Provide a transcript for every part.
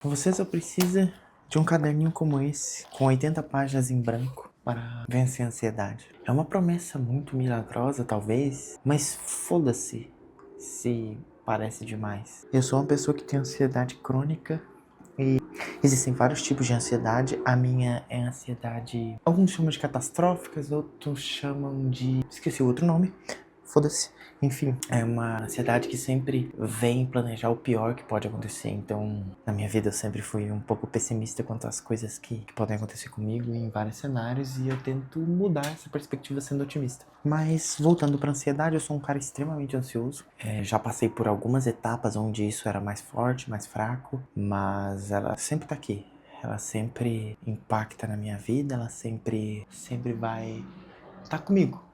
Você só precisa de um caderninho como esse, com 80 páginas em branco, para vencer a ansiedade. É uma promessa muito milagrosa, talvez, mas foda-se se parece demais. Eu sou uma pessoa que tem ansiedade crônica e existem vários tipos de ansiedade. A minha é ansiedade, alguns chamam de catastróficas, outros chamam de... esqueci o outro nome. Foda-se. Enfim, é uma ansiedade que sempre vem planejar o pior que pode acontecer. Então, na minha vida eu sempre fui um pouco pessimista quanto às coisas que podem acontecer comigo em vários cenários. E eu tento mudar essa perspectiva sendo otimista. Mas, voltando pra ansiedade, eu sou um cara extremamente ansioso. Já passei por algumas etapas onde isso era mais forte, mais fraco. Mas ela sempre tá aqui. Ela sempre impacta na minha vida. Ela sempre vai tá comigo.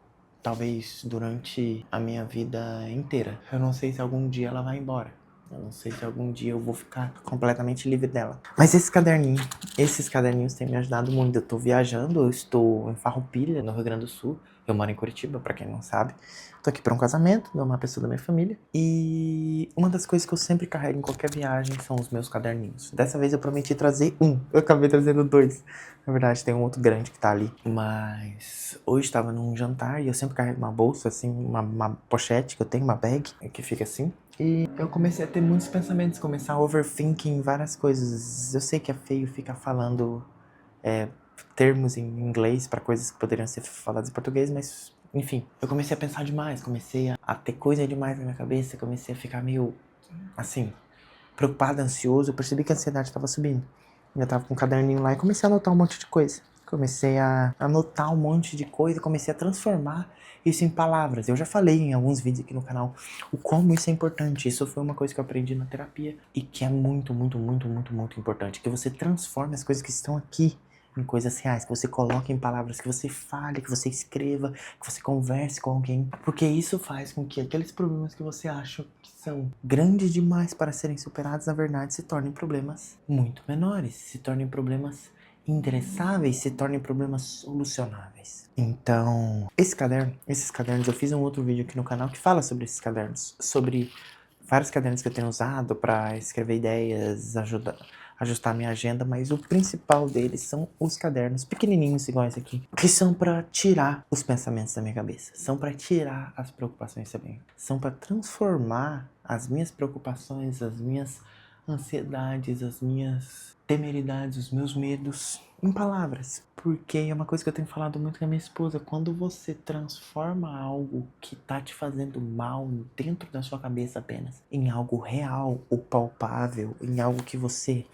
Talvez durante a minha vida inteira. Eu não sei se algum dia ela vai embora. Eu não sei se algum dia eu vou ficar completamente livre dela. Mas esses caderninhos têm me ajudado muito. Eu tô viajando, eu estou em Farroupilha, no Rio Grande do Sul. Eu moro em Curitiba, pra quem não sabe. Tô aqui pra um casamento de uma pessoa da minha família. E uma das coisas que eu sempre carrego em qualquer viagem são os meus caderninhos. Dessa vez eu prometi trazer um. Eu acabei trazendo dois. Na verdade, tem um outro grande que tá ali. Mas hoje estava num jantar e eu sempre carrego uma bolsa, assim, uma pochete que eu tenho, uma bag, que fica assim. E eu comecei a ter muitos pensamentos, começar a overthinking várias coisas. Eu sei que é feio ficar falando termos em inglês para coisas que poderiam ser faladas em português, mas enfim. Eu comecei a pensar demais, comecei a ter coisa demais na minha cabeça, comecei a ficar meio, assim, preocupado, ansioso. Eu percebi que a ansiedade estava subindo. Eu tava com um caderninho lá e comecei a anotar um monte de coisa. Comecei a anotar um monte de coisa, comecei a transformar isso em palavras. Eu já falei em alguns vídeos aqui no canal o como isso é importante. Isso foi uma coisa que eu aprendi na terapia e que é muito, muito, muito, muito, muito importante. Que você transforme as coisas que estão aqui em coisas reais, que você coloque em palavras, que você fale, que você escreva, que você converse com alguém. Porque isso faz com que aqueles problemas que você acha que são grandes demais para serem superados, na verdade, se tornem problemas muito menores, se tornem problemas endereçáveis, se tornem problemas solucionáveis. Então, esses cadernos, eu fiz um outro vídeo aqui no canal que fala sobre esses cadernos, sobre vários cadernos que eu tenho usado para escrever ideias, ajustar minha agenda, mas o principal deles são os cadernos pequenininhos iguais aqui, que são para tirar os pensamentos da minha cabeça, são para tirar as preocupações também, são para transformar as minhas preocupações, as minhas ansiedades, as minhas temeridades, os meus medos em palavras. Porque é uma coisa que eu tenho falado muito com a minha esposa: quando você transforma algo que tá te fazendo mal dentro da sua cabeça apenas em algo real ou palpável, em algo que você,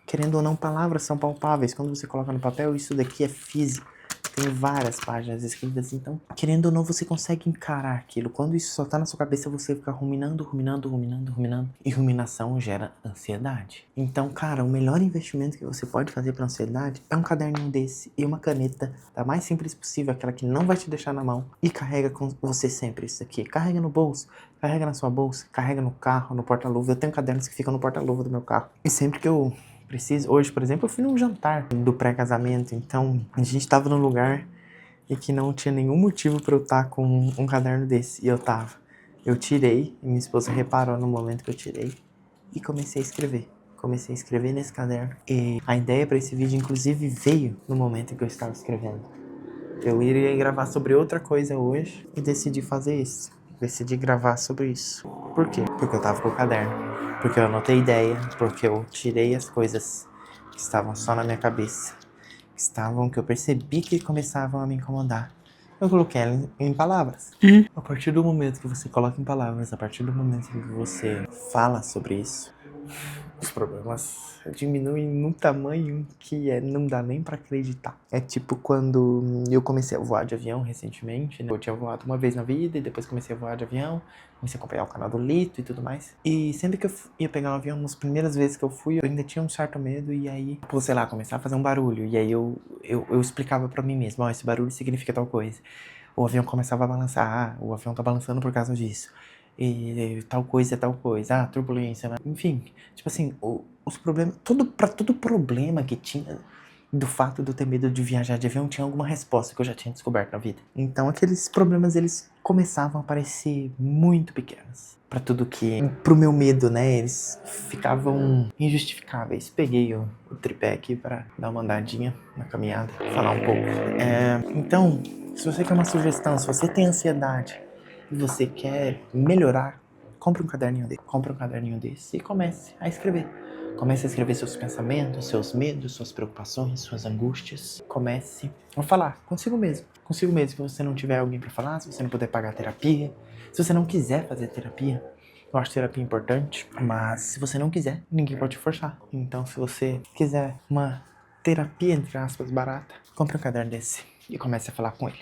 querendo ou não, palavras são palpáveis. Quando você coloca no papel, isso daqui é físico. Tem várias páginas escritas, então, querendo ou não, você consegue encarar aquilo. Quando isso só tá na sua cabeça, você fica ruminando. E ruminação gera ansiedade. Então, cara, o melhor investimento que você pode fazer pra ansiedade é um caderninho desse e uma caneta, da mais simples possível, aquela que não vai te deixar na mão. E carrega com você sempre isso aqui. Carrega no bolso, carrega na sua bolsa, carrega no carro, no porta-luva. Eu tenho cadernos que ficam no porta-luva do meu carro. E sempre que eu preciso, hoje, por exemplo, eu fui num jantar do pré-casamento, então a gente tava num lugar e que não tinha nenhum motivo pra eu estar com um caderno desse, e eu tava. Eu tirei, e minha esposa reparou no momento que eu tirei, e comecei a escrever. Comecei a escrever nesse caderno. E a ideia pra esse vídeo, inclusive, veio no momento em que eu estava escrevendo. Eu iria gravar sobre outra coisa hoje e decidi fazer isso. Decidi gravar sobre isso. Por quê? Porque eu tava com o caderno. Porque eu anotei ideia. Porque eu tirei as coisas que estavam só na minha cabeça. Que eu percebi que começavam a me incomodar. Eu coloquei ela em palavras. A partir do momento que você coloca em palavras, a partir do momento que você fala sobre isso, os problemas diminuem num tamanho que não dá nem pra acreditar. É tipo quando eu comecei a voar de avião recentemente, né? Eu tinha voado uma vez na vida e depois comecei a voar de avião, comecei a acompanhar o canal do Lito e tudo mais. E sempre que eu ia pegar um avião, nas primeiras vezes que eu fui, eu ainda tinha um certo medo, e aí, pô, sei lá, começar a fazer um barulho. E aí eu explicava pra mim mesmo: ó, esse barulho significa tal coisa. O avião começava a balançar, o avião tá balançando por causa disso. E tal coisa é tal coisa, turbulência, enfim, tipo assim, os problemas, pra todo problema que tinha do fato de eu ter medo de viajar de avião tinha alguma resposta que eu já tinha descoberto na vida. Então aqueles problemas, eles começavam a parecer muito pequenos. Pra tudo que... Pro meu medo, né? Eles ficavam injustificáveis. Peguei o tripé aqui pra dar uma andadinha na caminhada, falar um pouco. Então, se você quer uma sugestão, se você tem ansiedade e você quer melhorar, compre um caderninho desse e comece a escrever. Comece a escrever seus pensamentos, seus medos, suas preocupações, suas angústias. Comece a falar consigo mesmo. Consigo mesmo, se você não tiver alguém pra falar, se você não puder pagar terapia, se você não quiser fazer terapia. Eu acho terapia importante, mas se você não quiser, ninguém pode te forçar. Então, se você quiser uma terapia, entre aspas, barata, compre um caderno desse e comece a falar com ele.